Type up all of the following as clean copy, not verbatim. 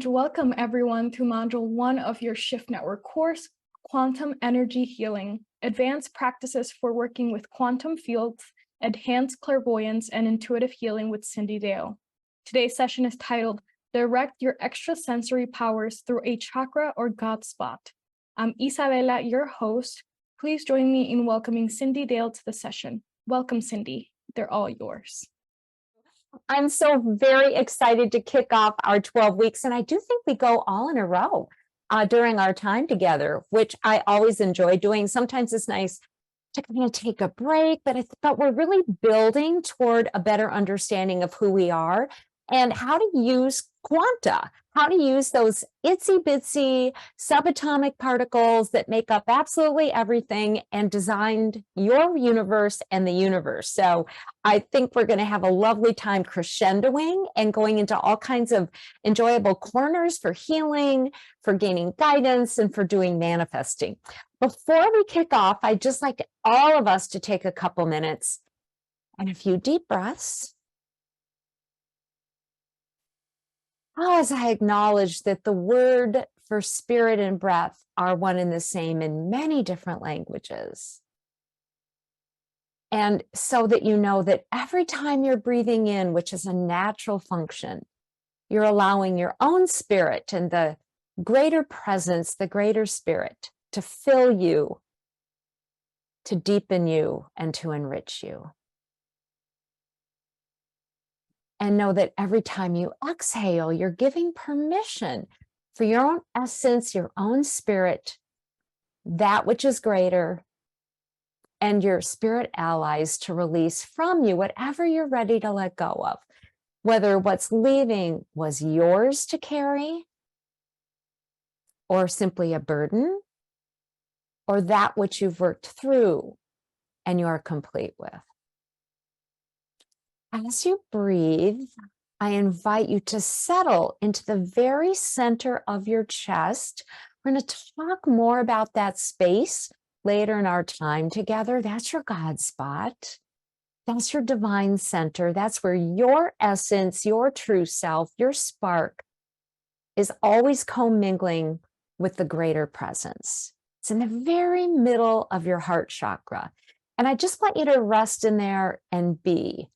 and welcome everyone to Module 1 of your Shift Network course, Quantum Energy Healing, Advanced Practices for Working with Quantum Fields, Enhanced Clairvoyance and Intuitive Healing with Cyndi Dale. Today's session is titled, Direct Your Extrasensory Powers Through a Chakra or God Spot. I'm Isabella, your host. Please join me in welcoming Cyndi Dale to the session. Welcome, Cyndi. They're all yours. I'm so very excited to kick off our 12 weeks, and I do think we go all in a row during our time together, which I always enjoy doing. Sometimes it's nice to kind of take a break, but we're really building toward a better understanding of who we are and how to use quanta, how to use those itsy bitsy subatomic particles that make up absolutely everything and designed your universe and the universe. So I think we're going to have a lovely time crescendoing and going into all kinds of enjoyable corners for healing, for gaining guidance, and for doing manifesting. Before we kick off, I'd just like all of us to take a couple minutes and a few deep breaths. As I acknowledge that the word for spirit and breath are one and the same in many different languages. And so that you know that every time you're breathing in, which is a natural function, you're allowing your own spirit and the greater presence, the greater spirit, to fill you, to deepen you, and to enrich you. And know that every time you exhale, you're giving permission for your own essence, your own spirit, that which is greater, and your spirit allies to release from you whatever you're ready to let go of. Whether what's leaving was yours to carry, or simply a burden, or that which you've worked through and you are complete with. As you breathe, I invite you to settle into the very center of your chest. We're going to talk more about that space later in our time together. That's your God spot. That's your divine center. That's where your essence, your true self, your spark is always commingling with the greater presence. It's in the very middle of your heart chakra. And I just want you to rest in there and be.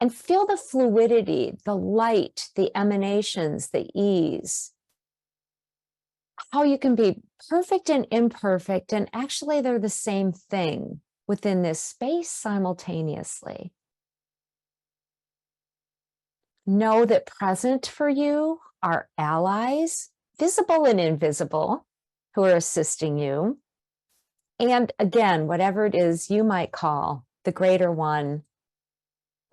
And feel the fluidity, the light, the emanations, the ease. How you can be perfect and imperfect, and actually they're the same thing within this space simultaneously. Know that present for you are allies, visible and invisible, who are assisting you. And again, whatever it is you might call the greater one,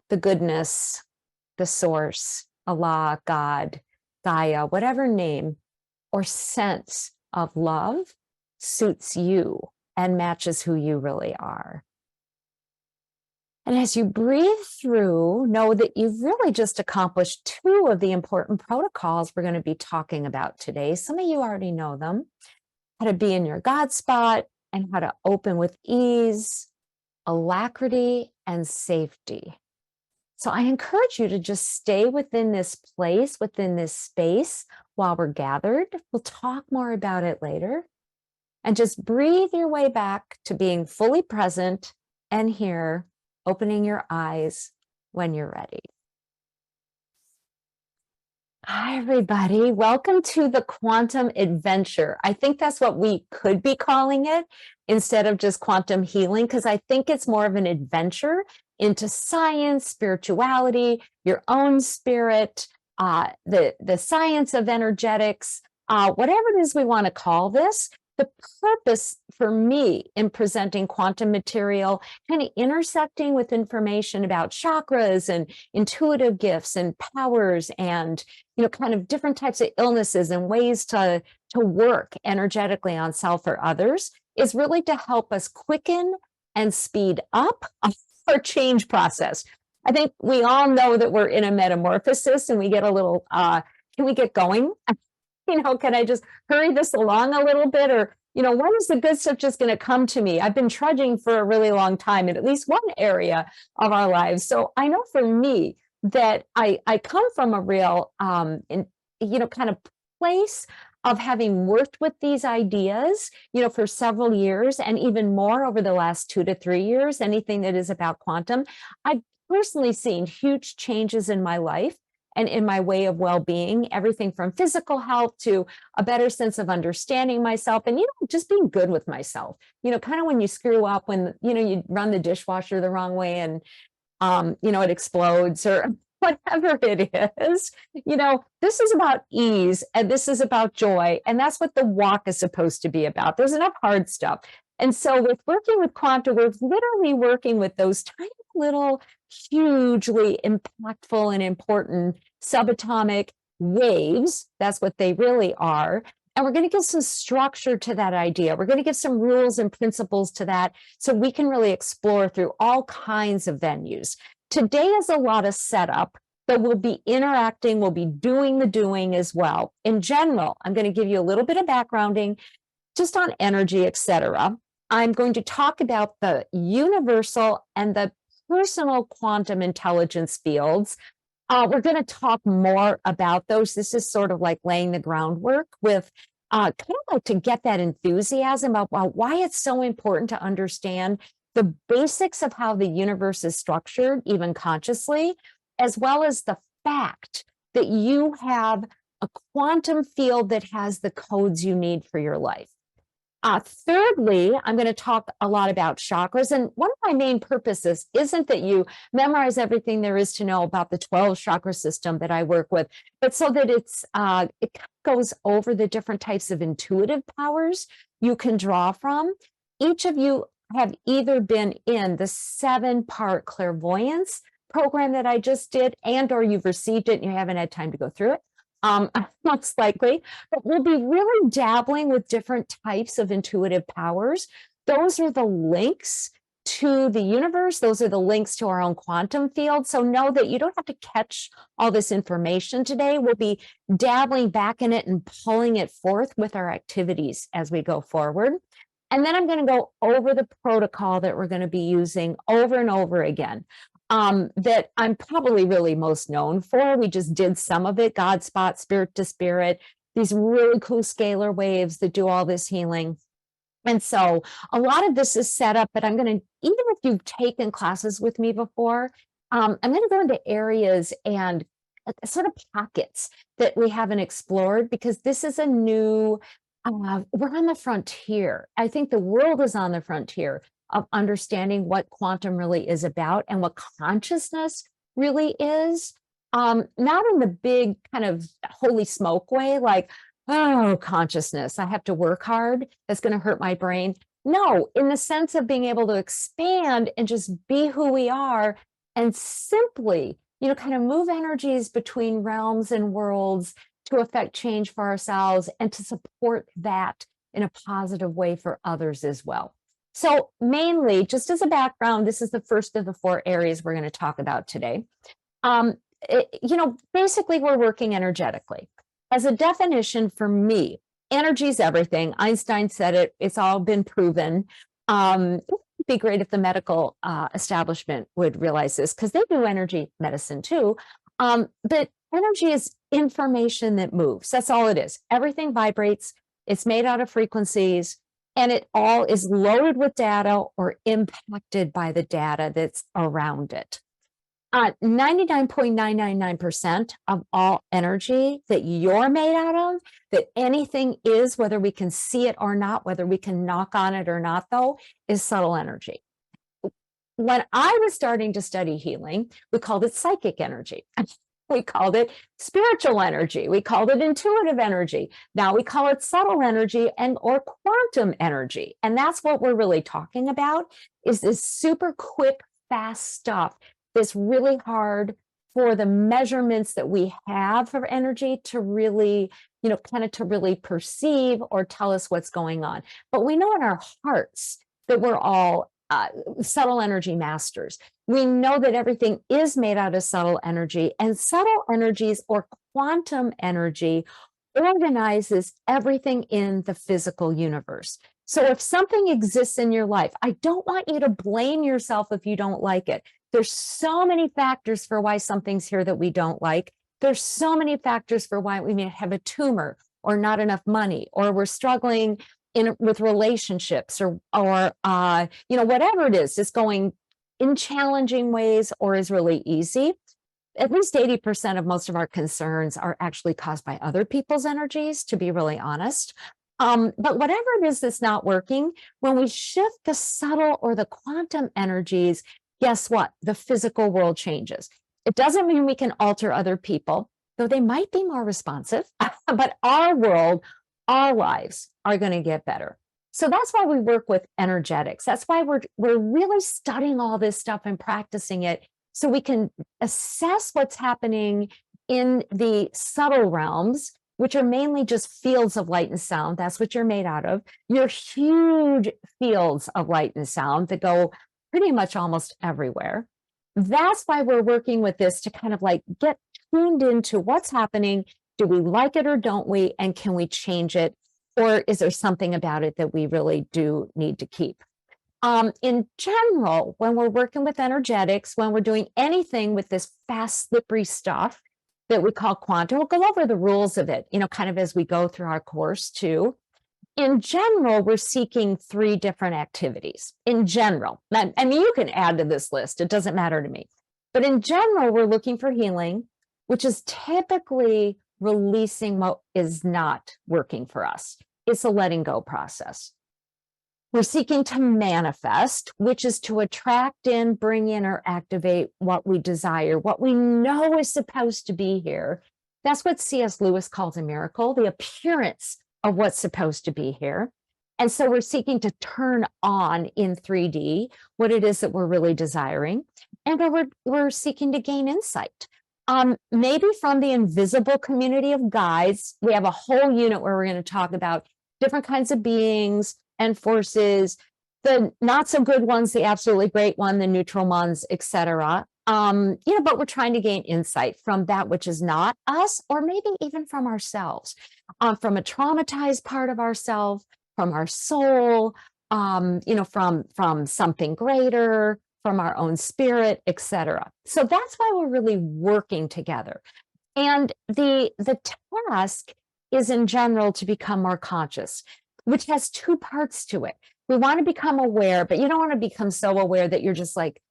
the goodness, the source, Allah, God, Gaia, whatever name or sense of love suits you and matches who you really are. And as you breathe through, know that you've really just accomplished two of the important protocols we're going to be talking about today. Some of you already know them: how to be in your God spot and how to open with ease, alacrity, and safety. So I encourage you to just stay within this place, within this space while we're gathered. We'll talk more about it later. And just breathe your way back to being fully present and here, opening your eyes when you're ready. Hi, everybody. Welcome to the Quantum Adventure. I think that's what we could be calling it instead of just quantum healing, because I think it's more of an adventure into science, spirituality, your own spirit, the science of energetics, whatever it is we want to call this. The purpose for me in presenting quantum material, kind of intersecting with information about chakras and intuitive gifts and powers and, kind of different types of illnesses and ways to work energetically on self or others, is really to help us quicken and speed up our change process. I think we all know that we're in a metamorphosis and we get a little, can we get going? Can I just hurry this along a little bit? Or, when is the good stuff just going to come to me? I've been trudging for a really long time in at least one area of our lives. So I know for me that I come from a real, kind of place of having worked with these ideas, for several years, and even more over the last 2 to 3 years, anything that is about quantum, I've personally seen huge changes in my life and in my way of well-being, everything from physical health to a better sense of understanding myself and, just being good with myself. Kind of when you screw up, when, you run the dishwasher the wrong way and, it explodes or whatever it is, this is about ease and this is about joy. And that's what the walk is supposed to be about. There's enough hard stuff. And so with working with quantum, we're literally working with those tiny little, hugely impactful and important subatomic waves. That's what they really are. And we're going to give some structure to that idea. We're going to give some rules and principles to that so we can really explore through all kinds of venues. Today is a lot of setup, but we'll be interacting, we'll be doing the doing as well. In general, I'm going to give you a little bit of backgrounding just on energy, etc. I'm going to talk about the universal and the personal quantum intelligence fields. We're going to talk more about those. This is sort of like laying the groundwork with kind of like to get that enthusiasm about why it's so important to understand the basics of how the universe is structured, even consciously, as well as the fact that you have a quantum field that has the codes you need for your life. Thirdly, I'm going to talk a lot about chakras. And one of my main purposes isn't that you memorize everything there is to know about the 12 chakra system that I work with, but so that it goes over the different types of intuitive powers you can draw from. Each of you have either been in the 7-part clairvoyance program that I just did, and or you've received it and you haven't had time to go through it. Most likely, but we'll be really dabbling with different types of intuitive powers. Those are the links to the universe. Those are the links to our own quantum field. So know that you don't have to catch all this information today. We'll be dabbling back in it and pulling it forth with our activities as we go forward. And then I'm going to go over the protocol that we're going to be using over and over again. That I'm probably really most known for. We just did some of it, God spot, spirit to spirit, these really cool scalar waves that do all this healing. And so a lot of this is set up, but I'm going to, even if you've taken classes with me before, I'm going to go into areas and sort of pockets that we haven't explored, because this is a new, we're on the frontier. I think the world is on the frontier of understanding what quantum really is about and what consciousness really is. Not in the big kind of holy smoke way, like, oh, consciousness, I have to work hard, that's going to hurt my brain. No, in the sense of being able to expand and just be who we are and simply, kind of move energies between realms and worlds to affect change for ourselves and to support that in a positive way for others as well. So mainly, just as a background, this is the first of the 4 areas we're going to talk about today. Basically, we're working energetically. As a definition for me, energy is everything. Einstein said it. It's all been proven. It would be great if the medical establishment would realize this, because they do energy medicine too. But energy is information that moves. That's all it is. Everything vibrates. It's made out of frequencies. And it all is loaded with data or impacted by the data that's around it. 99.999% of all energy that you're made out of, that anything is, whether we can see it or not, whether we can knock on it or not, though, is subtle energy. When I was starting to study healing, we called it psychic energy. We called it spiritual energy. We called it intuitive energy. Now we call it subtle energy and or quantum energy. And that's what we're really talking about, is this super quick, fast stuff that's really hard for the measurements that we have for energy to really, to really perceive or tell us what's going on. But we know in our hearts that we're all subtle energy masters. We know that everything is made out of subtle energy, and subtle energies or quantum energy organizes everything in the physical universe. So if something exists in your life, I don't want you to blame yourself if you don't like it. There's so many factors for why something's here that we don't like. There's so many factors for why we may have a tumor or not enough money, or we're struggling with relationships, or whatever it is going in challenging ways or is really easy. At least 80% of most of our concerns are actually caused by other people's energies, to be really honest. But whatever it is that's not working, when we shift the subtle or the quantum energies, guess what? The physical world changes. It doesn't mean we can alter other people, though they might be more responsive, but our world, our lives are going to get better. So that's why we work with energetics. That's why we're really studying all this stuff and practicing it, so we can assess what's happening in the subtle realms, which are mainly just fields of light and sound. That's what you're made out of. You're huge fields of light and sound that go pretty much almost everywhere. That's why we're working with this, to kind of like get tuned into what's happening. Do we like it or don't we? And can we change it? Or is there something about it that we really do need to keep? In general, when we're working with energetics, when we're doing anything with this fast, slippery stuff that we call quantum, we'll go over the rules of it, kind of as we go through our course too. In general, we're seeking 3 different activities. In general, I mean, you can add to this list, it doesn't matter to me. But in general, we're looking for healing, which is typically releasing what is not working for us. It's a letting go process. We're seeking to manifest, which is to attract in, bring in, or activate what we desire, what we know is supposed to be here. That's what C.S. Lewis calls a miracle, the appearance of what's supposed to be here. And so we're seeking to turn on in 3D what it is that we're really desiring. And we're seeking to gain insight. Maybe from the invisible community of guides. We have a whole unit where we're going to talk about different kinds of beings and forces, the not so good ones, the absolutely great one, the neutral ones, etc. But we're trying to gain insight from that which is not us, or maybe even from ourselves, from a traumatized part of ourselves, from our soul, from something greater, from our own spirit, etc. So that's why we're really working together. And the task is in general to become more conscious, which has 2 parts to it. We want to become aware, but you don't want to become so aware that you're just like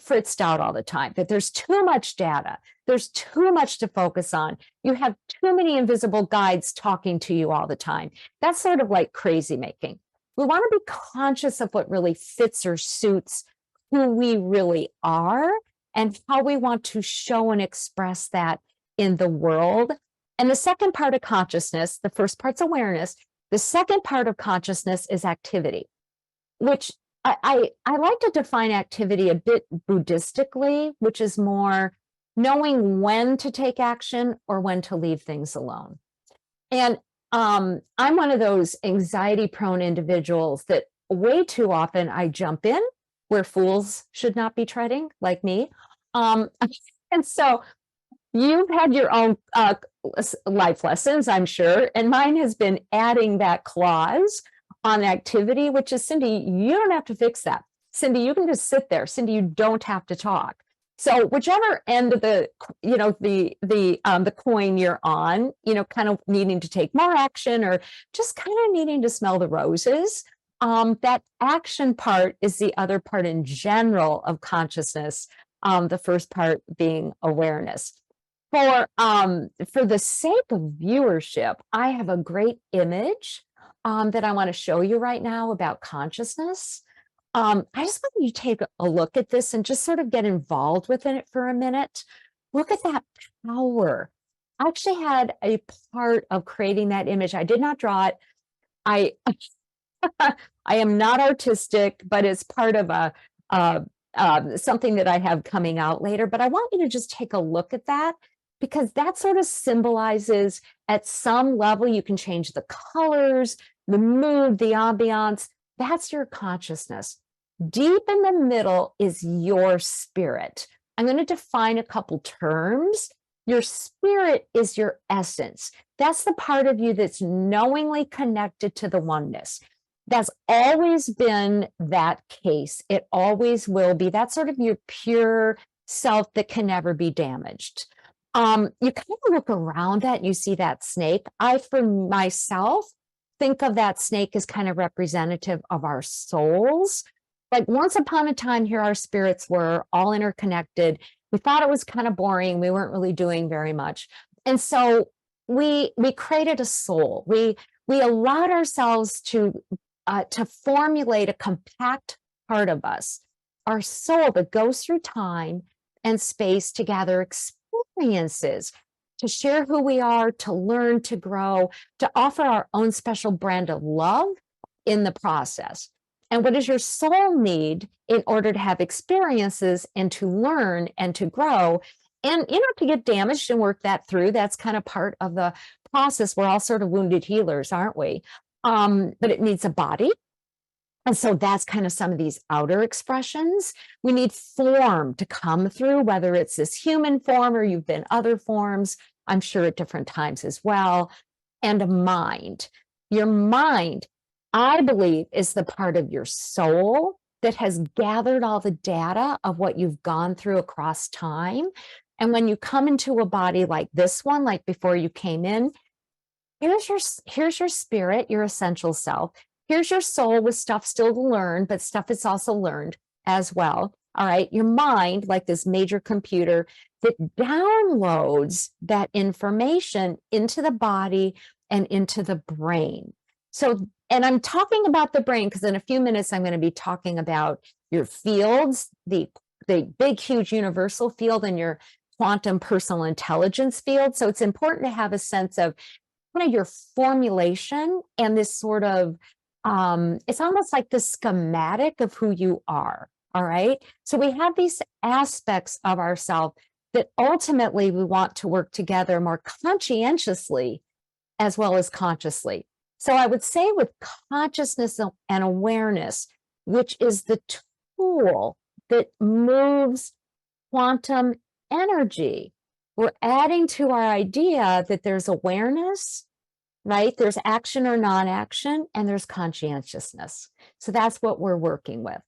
fritzed out all the time, that there's too much data, there's too much to focus on. You have too many invisible guides talking to you all the time. That's sort of like crazy making. We want to be conscious of what really fits or suits who we really are and how we want to show and express that in the world. And the second part of consciousness, the first part's awareness, the second part of consciousness is activity, which I like to define activity a bit Buddhistically, which is more knowing when to take action or when to leave things alone. And I'm one of those anxiety-prone individuals that way too often I jump in where fools should not be treading, like me. And so you've had your own life lessons, I'm sure, and mine has been adding that clause on activity, which is, Cyndi, you don't have to fix that. Cyndi, you can just sit there. Cyndi, you don't have to talk. So whichever end of the coin you're on, kind of needing to take more action or just kind of needing to smell the roses, that action part is the other part in general of consciousness. The first part being awareness. For the sake of viewership, I have a great image that I want to show you right now about consciousness. I just want you to take a look at this and just sort of get involved with it for a minute. Look at that power. I actually had a part of creating that image. I did not draw it. I am not artistic, but it's part of something that I have coming out later. But I want you to just take a look at that, because that sort of symbolizes, at some level, you can change the colors, the mood, the ambiance. That's your consciousness. Deep in the middle is your spirit. I'm going to define a couple terms. Your spirit is your essence. That's the part of you that's knowingly connected to the oneness. That's always been that case. It always will be. That's sort of your pure self that can never be damaged. You kind of look around that, you see that snake. I, for myself, think of that snake as kind of representative of our souls. Like once upon a time, here our spirits were all interconnected. We thought it was kind of boring. We weren't really doing very much. And so we created a soul. We allowed ourselves to formulate a compact part of us, our soul that goes through time and space to gather experiences, to share who we are, to learn, to grow, to offer our own special brand of love in the process. And what does your soul need in order to have experiences and to learn and to grow? And, to get damaged and work that through, that's kind of part of the process. We're all sort of wounded healers, aren't we? But it needs a body. And so that's kind of some of these outer expressions. We need form to come through, whether it's this human form or you've been other forms, I'm sure at different times as well, and a mind. Your mind, I believe, is the part of your soul that has gathered all the data of what you've gone through across time. And when you come into a body like this one, like before you came in, here's your spirit, your essential self. Here's your soul with stuff still to learn, but stuff that's also learned as well. All right. Your mind, like this major computer that downloads that information into the body and into the brain. So, and I'm talking about the brain because in a few minutes, I'm going to be talking about your fields, the big, huge universal field and your quantum personal intelligence field. So it's important to have a sense of kind of your formulation and this sort of it's almost like the schematic of who you are. All right. So we have these aspects of ourselves that ultimately we want to work together more conscientiously as well as consciously. So I would say with consciousness and awareness, which is the tool that moves quantum energy, we're adding to our idea that there's awareness, right? There's action or non-action, and there's conscientiousness. So that's what we're working with.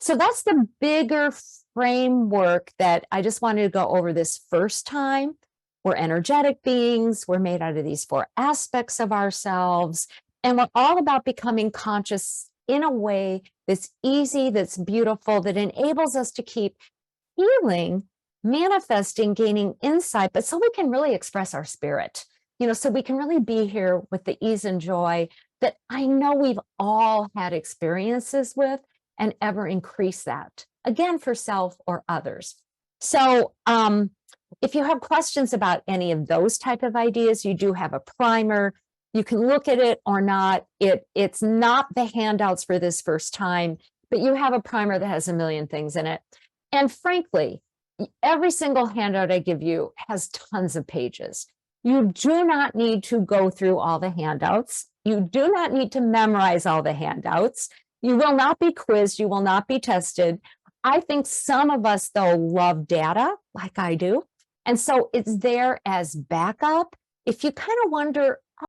So that's the bigger framework that I just wanted to go over this first time. We're energetic beings. We're made out of these 4 aspects of ourselves. And we're all about becoming conscious in a way that's easy, that's beautiful, that enables us to keep healing, manifesting, gaining insight, but so we can really express our spirit. So we can really be here with the ease and joy that I know we've all had experiences with and ever increase that, again, for self or others. So if you have questions about any of those type of ideas, you do have a primer. You can look at it or not. It's not the handouts for this first time, but you have a primer that has a million things in it. And frankly, every single handout I give you has tons of pages. You do not need to go through all the handouts. You do not need to memorize all the handouts. You will not be quizzed. You will not be tested. I think some of us, though, love data like I do. And so it's there as backup. If you kind of wonder,